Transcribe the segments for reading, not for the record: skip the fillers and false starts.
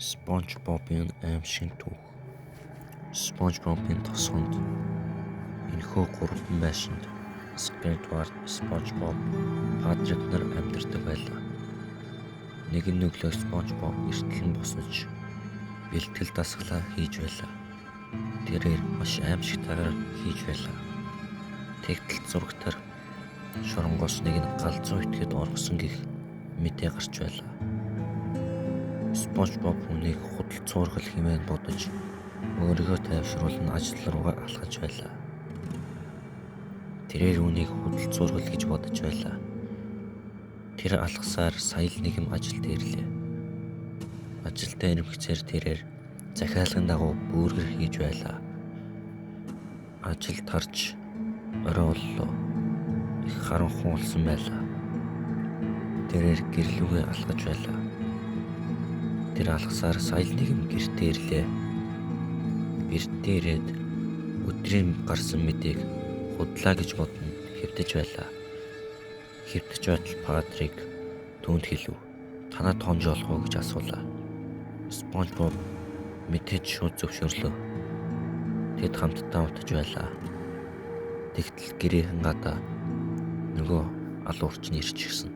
SpongeBob-ын аимшиг түүх. SpongeBob-ын тосгонд энэхүү гурван байшинд Squidward, SpongeBob, Patrick нар амьдардаг байлаа. Нэгэн өглөө SpongeBob эртлэн боснож бэлтгэл дасгалаа хийж байлаа. Тэрээр маш аимшигтайгаар хийж байлаа. Тэгтэл зурагтар шоронгоос нэг нь галзуу итгэхэд оргосон гэх мэдээ гарч байлаа. SpongeBob үнийг худал цуургал хэмээн бодож өөрийгөө тайвшруулан ажил руугаа алхаж байлаа. Тэрээр үнийг худал цуургал гэж бодож байлаа. Тэр алхасаар сая л нэгэн ажил дээрлээ. Ажилдаа ирмэгцээр тэрээр захиалгын дагуу бүүргэр хийж байлаа. Ажил тарж орой боллоо. Их харанхуй болсон байлаа. Тэрээр гэрлүүгээ алхаж байлаа. Тэр алхасаар сая л нэгэн гэртээ ирлээ. Гэртээ ирээд өдрийн гарсан мэдээг худлаа гэж бодно хэвтэж байлаа. Хэвтэж байтал Патрик түүнд хэлв. Танаа томж олох уу гэж асуулаа. SpongeBob мэдээж шууд зөвшөөрлөө. Тэд хамтдаа утаж байлаа. Тэгтэл гэрээхэн гадаа нөгөө алуурч нь ирж гисэн.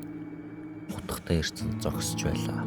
Хутгатай ирсэн зогсож байлаа.